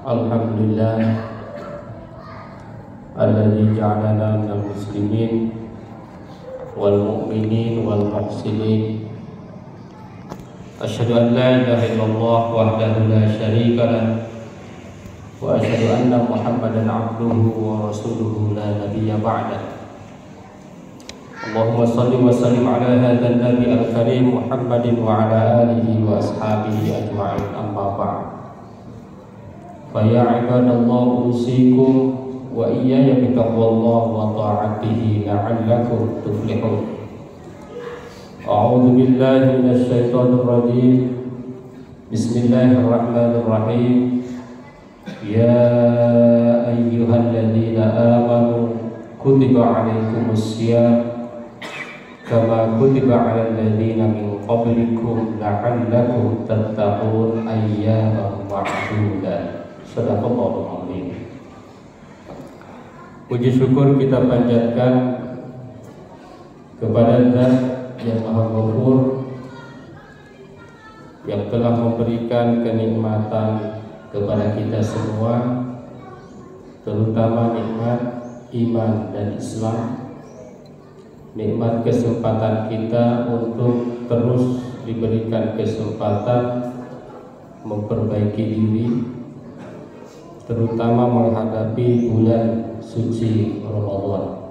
Alhamdulillah alladzi ja'alana minal muslimin wal mu'minin wal muhsinin. Asyhadu an la ilaha illallah wahdahu la syarika lah wa asyhadu anna Muhammadan abduhu wa rasuluhu la nabiyya ba'da. Allahumma shalli wa sallim ala hadzal nabi al-karim Muhammadin wa ala alihi wa ashabihi ajma'in, amma ba'd. Fa ya ibadallah usikum wa iyaya bitaqwallah wa ta'atihi la'allakum tuflihun. A'udzu billahi minasy syaithanir rajim. Bismillahirrahmanirrahim. Ya ayyuhalladzina amanu kutiba 'alaikumus syiyam kama kutiba 'alal ladzina min qablikum la'allakum tattaqun ayyaman ma'dudat. Sadaqallahul azim. Puji syukur kita panjatkan kepada Zat yang Maha Ghafur, yang telah memberikan kenikmatan kepada kita semua, terutama nikmat iman dan Islam, nikmat kesempatan kita untuk terus diberikan kesempatan memperbaiki diri, terutama menghadapi bulan suci Ramadan.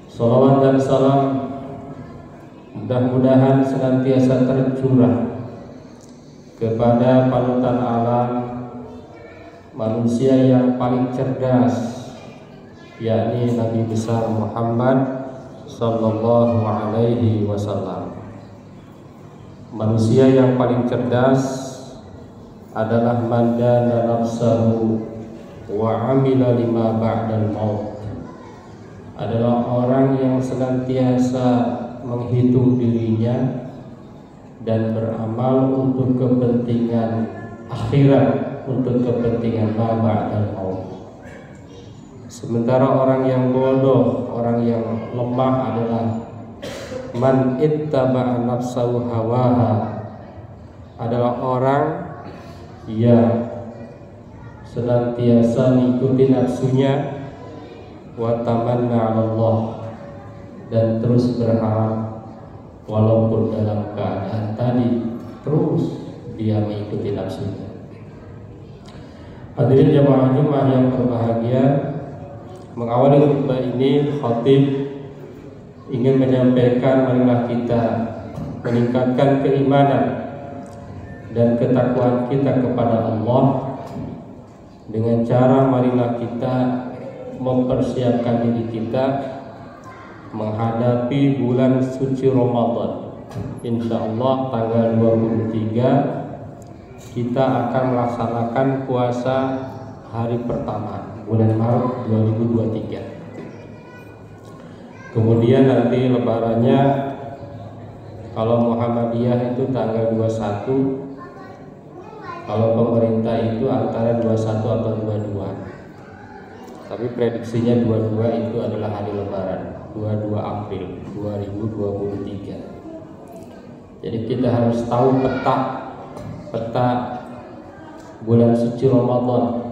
Salawat dan salam mudah-mudahan senantiasa tercurah kepada panutan alam, manusia yang paling cerdas, yakni Nabi besar Muhammad sallallahu alaihi wasallam. Manusia yang paling cerdas adalah man dana nafsahu wa amila lima ba'dal maut, adalah orang yang senantiasa menghitung dirinya dan beramal untuk kepentingan akhirat, untuk kepentingan ma ba'dal maut. Sementara orang yang bodoh, orang yang lemah adalah man ittaba'a nafsahu hawaha, adalah orang yang senantiasa mengikuti nafsunya, wa tamanna 'ala Allah, dan terus berharap walaupun dalam keadaan tadi terus dia mengikuti nafsunya. Hadirin jamaah Jumat yang berbahagia, mengawali khutbah ini khatib ingin menyampaikan marilah kita meningkatkan keimanan dan ketakwaan kita kepada Allah dengan cara marilah kita mempersiapkan diri kita menghadapi bulan suci Ramadan. Insyaallah tanggal 23 kita akan melaksanakan puasa hari pertama bulan Maret 2023. Kemudian nanti lebarannya kalau Muhammadiyah itu tanggal 21, kalau pemerintah itu antara 21 atau 22. Tapi prediksinya 22 itu adalah hari lebaran, 22 April 2023. Jadi kita harus tahu peta bulan suci Ramadan.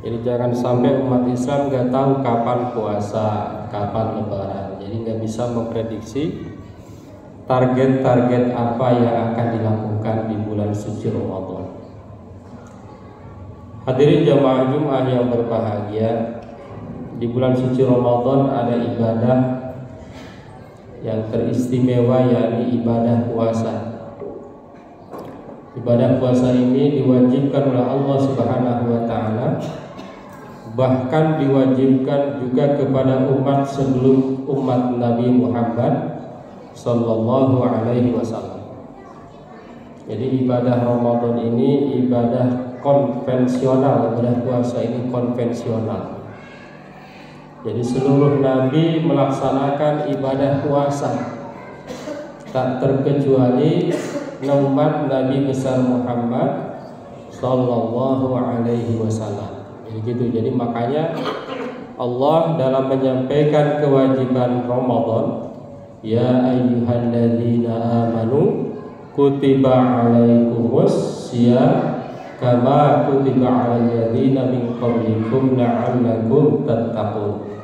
Jadi jangan sampai umat Islam nggak tahu kapan puasa, kapan lebaran. Jadi nggak bisa memprediksi target-target apa yang akan dilakukan di bulan suci Ramadan. Hadirin jamaah Jumat yang berbahagia, di bulan suci Ramadan ada ibadah yang teristimewa, yakni ibadah puasa. Ibadah puasa ini diwajibkan oleh Allah Subhanahu wa taala, bahkan diwajibkan juga kepada umat sebelum umat Nabi Muhammad sallallahu alaihi wasallam. Jadi ibadah Ramadan ini ibadah konvensional. Ibadah puasa ini konvensional. Jadi seluruh nabi melaksanakan ibadah puasa, tak terkecuali umat Nabi besar Muhammad Sallallahu Alaihi Wasallam. Jadi jadi makanya Allah dalam menyampaikan kewajiban Ramadan, ya ayyuhalladzina amanu kutiba alaikumus syiyam kama kutiba alal ladzina min qablikum la'allakum tattaqun.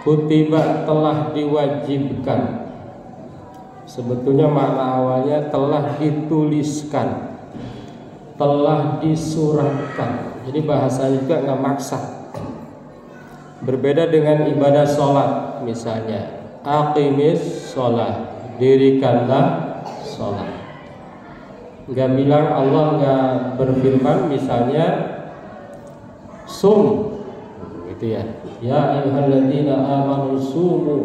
Kutiba telah diwajibkan. Sebetulnya makna awalnya telah dituliskan, telah disuratkan. Jadi bahasanya juga nggak maksa. Berbeda dengan ibadah sholat, misalnya aqimis sholat, dirikanlah sholat. Nggak bilang, Allah nggak berfirman misalnya sum, gitu ya. Ya ayyuhalladzina amanu sumu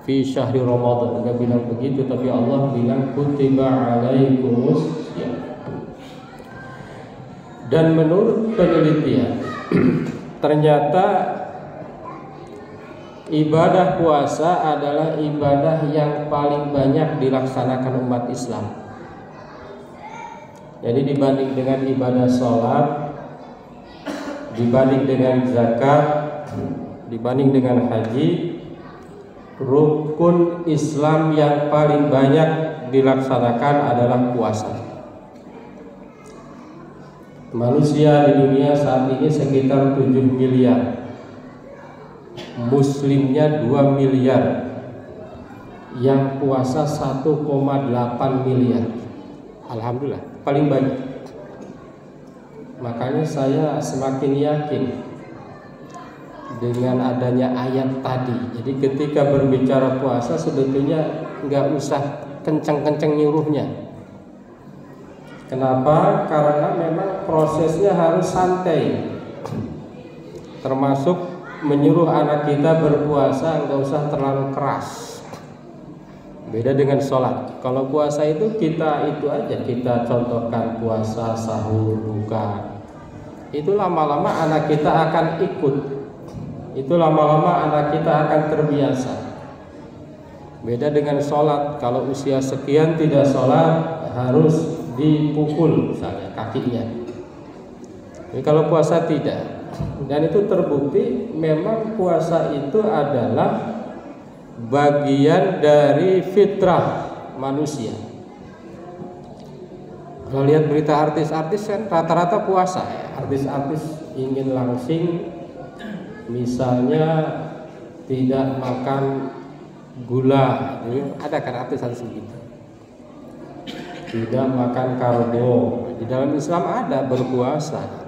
fi syahri Ramadan. Nggak bilang begitu, tapi Allah bilang kutiba alaikumus syiyam. Dan menurut penelitian ternyata ibadah puasa adalah ibadah yang paling banyak dilaksanakan umat Islam. Jadi dibanding dengan ibadah sholat, dibanding dengan zakat, dibanding dengan haji, rukun Islam yang paling banyak dilaksanakan adalah puasa. Manusia di dunia saat ini sekitar 7 miliar, muslimnya 2 miliar, yang puasa 1,8 miliar. Alhamdulillah, paling banyak. Makanya saya semakin yakin dengan adanya ayat tadi. Jadi ketika berbicara puasa sebetulnya nggak usah kenceng-kenceng nyuruhnya. Kenapa? Karena memang prosesnya harus santai. Termasuk menyuruh anak kita berpuasa nggak usah terlalu keras. Beda dengan sholat. Kalau puasa itu kita itu aja, kita contohkan puasa, sahur, buka. Itu lama-lama anak kita akan ikut. Itu lama-lama anak kita akan terbiasa. Beda dengan sholat. Kalau usia sekian tidak sholat, harus dipukul misalnya kakinya. Jadi kalau puasa tidak. Dan itu terbukti memang puasa itu adalah bagian dari fitrah manusia. Kalau lihat berita artis-artis kan rata-rata puasa ya. Artis-artis ingin langsing, misalnya tidak makan gula. Ada kan artis-artis begitu. Tidak makan karbo. Di dalam Islam ada berpuasa.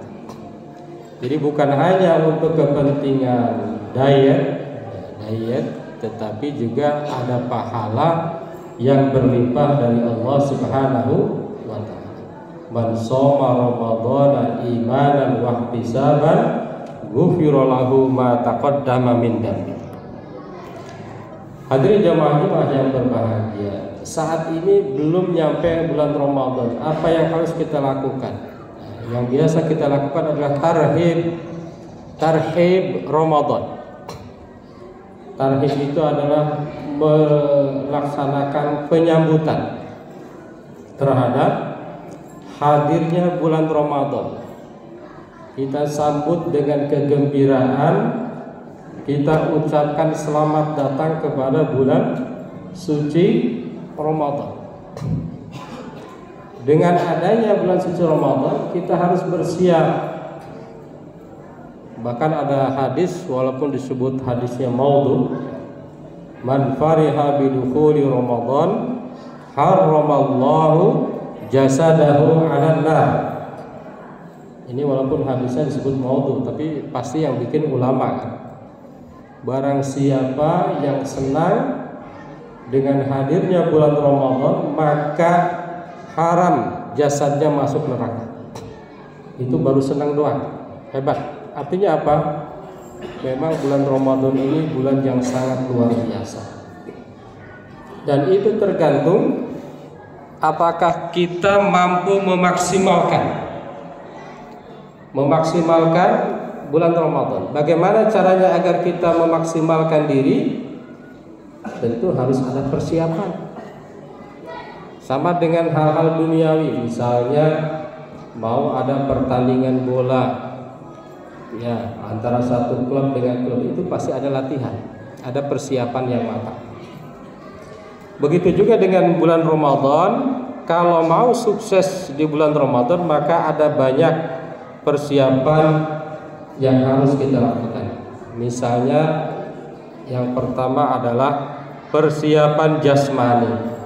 Jadi bukan hanya untuk kepentingan diet, tetapi juga ada pahala yang berlimpah dari Allah Subhanahu wa taala. Man shoma ramadhana imanan wa ihtisaban ghufira lahu ma taqaddama min dhanbi. Hadirin jamaah yang berbahagia, saat ini belum nyampe bulan Ramadan. Apa yang harus kita lakukan? Yang biasa kita lakukan adalah tarhib Ramadan. Tarhib itu adalah melaksanakan penyambutan terhadap hadirnya bulan Ramadan. Kita sambut dengan kegembiraan, kita ucapkan selamat datang kepada bulan suci Ramadan. Dengan adanya bulan suci Ramadan, kita harus bersiap. Bahkan ada hadis, walaupun disebut hadisnya maudhu, man fariha bidukhuli Ramadan harramallahu jasadahu 'alan nar. Ini walaupun hadisnya disebut maudhu, tapi pasti yang bikin ulama kan. Barang siapa yang senang dengan hadirnya bulan Ramadan, maka haram jasadnya masuk neraka. Itu baru senang doang. Hebat. Artinya apa? Memang bulan Ramadan ini bulan yang sangat luar biasa. Dan itu tergantung apakah kita mampu memaksimalkan bulan Ramadan? Bagaimana caranya agar kita memaksimalkan diri? Tentu harus ada persiapan. Sama dengan hal-hal duniawi, misalnya mau ada pertandingan bola, ya, antara satu klub dengan klub, itu pasti ada latihan, ada persiapan yang matang. Begitu juga dengan bulan Ramadan, kalau mau sukses di bulan Ramadan maka ada banyak persiapan yang harus kita lakukan. Misalnya yang pertama adalah persiapan jasmani.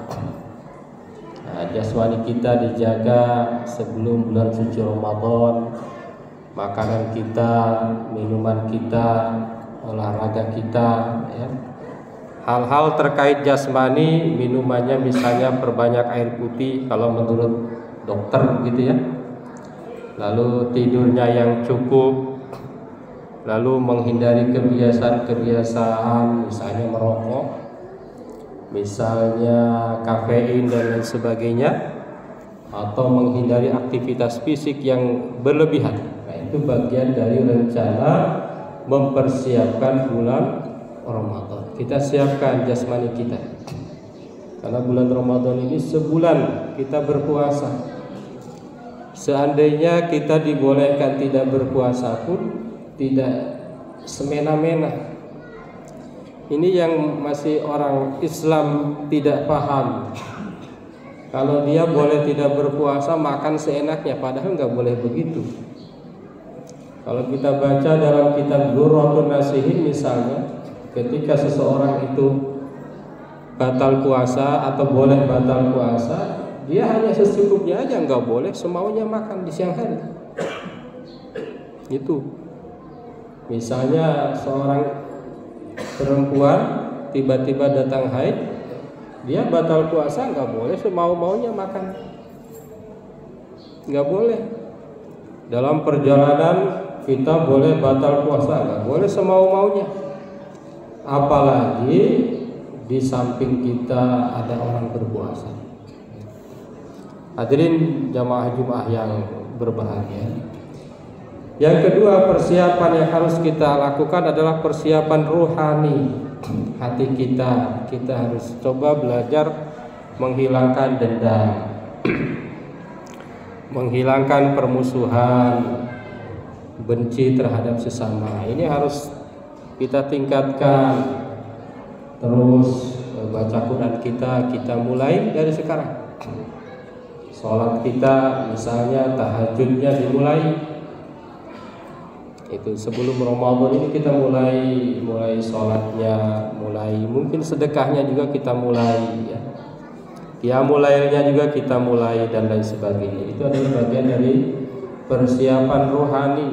Jasmani kita dijaga sebelum bulan suci Ramadan, makanan kita, minuman kita, olahraga kita, ya. Hal-hal terkait jasmani, minumannya misalnya perbanyak air putih kalau menurut dokter gitu ya. Lalu tidurnya yang cukup, lalu menghindari kebiasaan-kebiasaan misalnya merokok, misalnya kafein dan lain sebagainya, atau menghindari aktivitas fisik yang berlebihan. Nah, itu bagian dari rencana mempersiapkan bulan Ramadan. Kita siapkan jasmani kita, karena bulan Ramadan ini sebulan kita berpuasa. Seandainya kita dibolehkan tidak berpuasa pun tidak semena-mena. Ini yang masih orang Islam tidak paham. Kalau dia boleh tidak berpuasa, makan seenaknya, padahal nggak boleh begitu. Kalau kita baca dalam kitab Durratun Nasihin misalnya, ketika seseorang itu batal puasa atau boleh batal puasa, dia hanya secukupnya aja, nggak boleh semaunya makan di siang hari. Itu misalnya seorang perempuan tiba-tiba datang haid, dia batal puasa, nggak boleh semau-maunya makan, nggak boleh. Dalam perjalanan kita boleh batal puasa, nggak boleh semau-maunya. Apalagi di samping kita ada orang berpuasa. Hadirin jamaah Jumat yang berbahagia. Yang kedua, persiapan yang harus kita lakukan adalah persiapan ruhani hati kita. Kita harus coba belajar menghilangkan dendam, menghilangkan permusuhan, benci terhadap sesama. Ini harus kita tingkatkan. Terus baca Quran kita mulai dari sekarang. Sholat kita misalnya tahajudnya dimulai. Itu sebelum Ramadan ini kita mulai sholatnya, mulai mungkin sedekahnya juga kita mulai, ya. Qiyamulailnya juga kita mulai dan lain sebagainya. Itu adalah bagian dari persiapan rohani.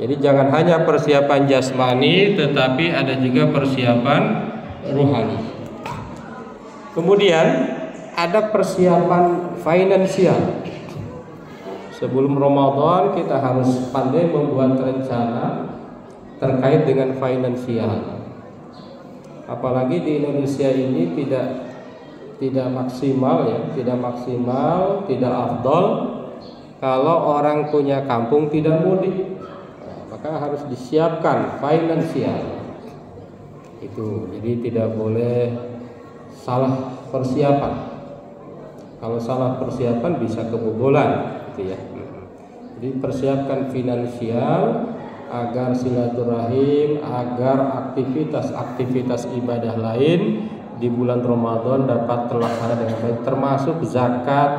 Jadi jangan hanya persiapan jasmani, tetapi ada juga persiapan rohani. Kemudian ada persiapan finansial. Sebelum Ramadan kita harus pandai membuat rencana terkait dengan finansial. Apalagi di Indonesia ini tidak maksimal, ya, tidak afdol kalau orang punya kampung tidak mudik. Maka harus disiapkan finansial. Itu jadi tidak boleh salah persiapan. Kalau salah persiapan bisa kebobolan, gitu ya. Jadi persiapkan finansial agar silaturahim, agar aktivitas ibadah lain di bulan Ramadan dapat terlaksana dengan baik, termasuk zakat.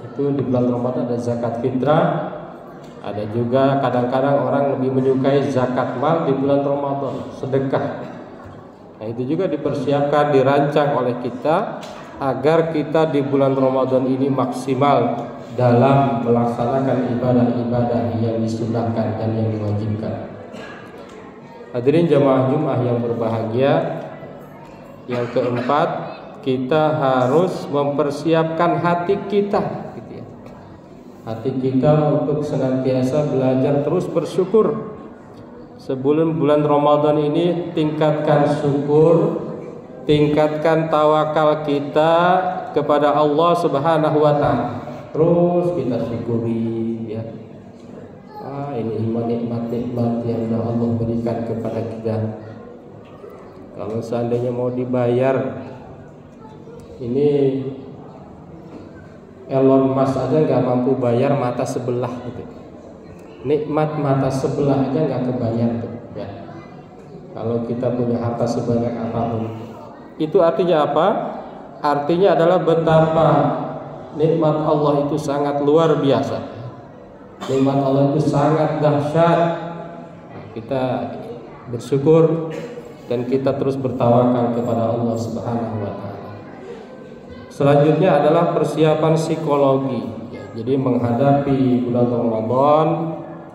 Itu di bulan Ramadan ada zakat fitrah. Ada juga kadang-kadang orang lebih menyukai zakat mal di bulan Ramadan, sedekah. Nah, itu juga dipersiapkan, dirancang oleh kita agar kita di bulan Ramadan ini maksimal dalam melaksanakan ibadah-ibadah yang disunahkan dan yang diwajibkan. Hadirin jamaah Jumat yang berbahagia, yang keempat, kita harus mempersiapkan hati kita, gitu ya. Hati kita untuk senantiasa belajar terus bersyukur. Sebelum bulan Ramadan ini tingkatkan syukur, tingkatkan tawakal kita, kepada Allah Subhanahu wa taala. Terus kita syukuri ya. Ini nikmat-nikmat yang Allah berikan kepada kita. Kalau seandainya mau dibayar, ini Elon Musk aja nggak mampu bayar mata sebelah gitu. Nikmat mata sebelah aja nggak kebayar tuh ya. Kalau kita punya harta sebanyak apapun, itu artinya apa? Artinya adalah betapa nikmat Allah itu sangat luar biasa. Nikmat Allah itu sangat dahsyat. Kita bersyukur dan kita terus bertawakal kepada Allah Subhanahu wa taala. Selanjutnya adalah persiapan psikologi. Jadi menghadapi bulan Ramadan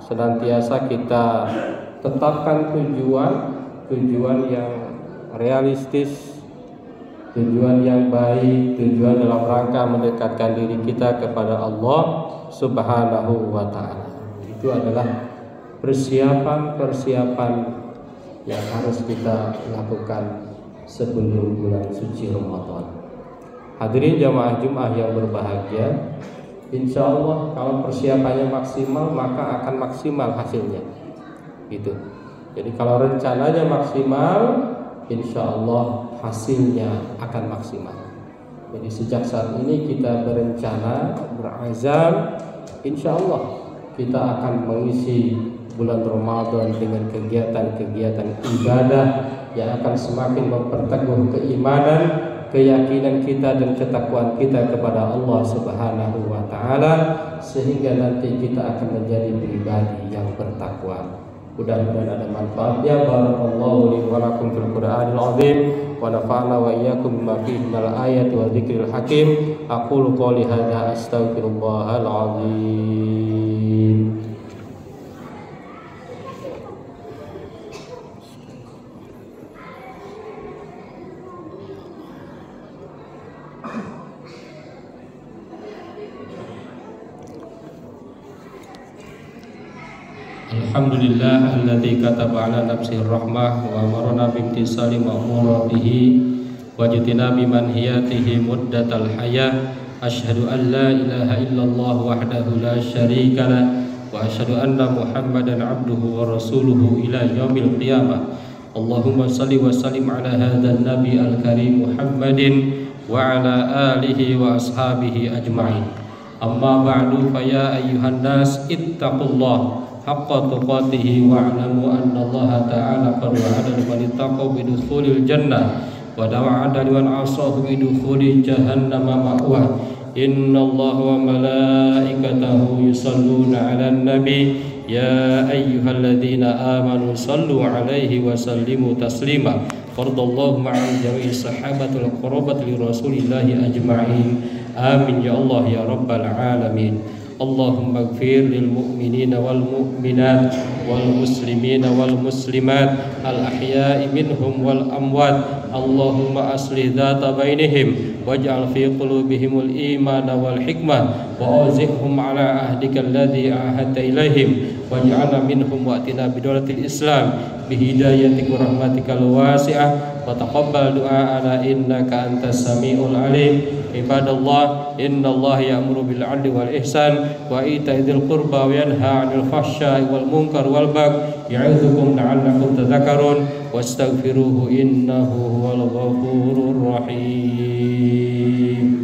senantiasa kita tetapkan tujuan yang realistis, tujuan yang baik, tujuan dalam rangka mendekatkan diri kita kepada Allah Subhanahu wa taala. Itu adalah persiapan yang harus kita lakukan sebelum bulan suci Ramadan. Hadirin jamaah Jumat yang berbahagia, insya Allah kalau persiapannya maksimal maka akan maksimal hasilnya. Gitu. Jadi kalau rencananya maksimal, insya Allah hasilnya akan maksimal. Jadi sejak saat ini kita berencana, berazam, insya Allah kita akan mengisi bulan Ramadan dengan kegiatan-kegiatan ibadah yang akan semakin memperteguh keimanan, keyakinan kita dan ketakwaan kita kepada Allah Subhanahu wa taala, sehingga nanti kita akan menjadi pribadi yang bertakwa. Mudah-mudahan ada manfaatnya. Barakallahu li wa lakum fil Qur'anil azim wa nafa'na wa iyyakum bima fihi minal ayati wa dzikril hakim. Aqulu qouli hadza astaghfirullahal azim. Alhamdulillah alladzi kataba ala nafsihi rahmah wa amarna bi imtisali ma'muratihi wa jitinabi manhiyatihi muddatal hayah. Asyhadu an la ilaha illallah wahdahu la syarika lah wa asyhadu anna Muhammadan abduhu wa rasuluhu ila yaumil qiyamah. Allahumma salli wa sallim ala hadzal nabi al-karim Muhammadin wa ala alihi wa ashabihi ajma'in. Amma ba'du fa ya ayyuhan nas ittaqullah haqqa tuqatihi wa'lamu anna Allah ta'ala qad wa'ada liman ittaqa bidukhulil jannah wa dawa'ada liman 'asahu bidukhuli jahannama ma'wa. Inna Allah wa malaikatahu yusalluna 'alan nabi ya ayyuhalladzina amanu sallu 'alaihi wa sallimu taslima. Fardallahu ma'al jami'i sahabatul qurbat li rasulillahi ajma'in. Amin ya Allah ya rabbal alamin. Allahumma ighfir lil mu'minina wal mu'minat wal muslimina wal muslimat al ahya'i minhum wal amwat. Allahumma aslih dhata bainihim waj'al fi qulubihimul imana wal hikmah wa awzi'hum ala ahdika alladhi ahadta ilaihim waj'alna minhum wa'tina bidawlatil islam bihidayatik wa rahmatikal wasi'ah wa taqabbal du'a'ana innaka antas sami'ul alim. Ibadallah, innallaha ya'muru bil 'adli wal ihsan wa ita'i dzil qurba wa yanha 'anil fahsya'i wal munkar wal baghi ya'idzukum la'allakum tadhakkarun wastaghfiruhu innahu huwal ghafurur rahim.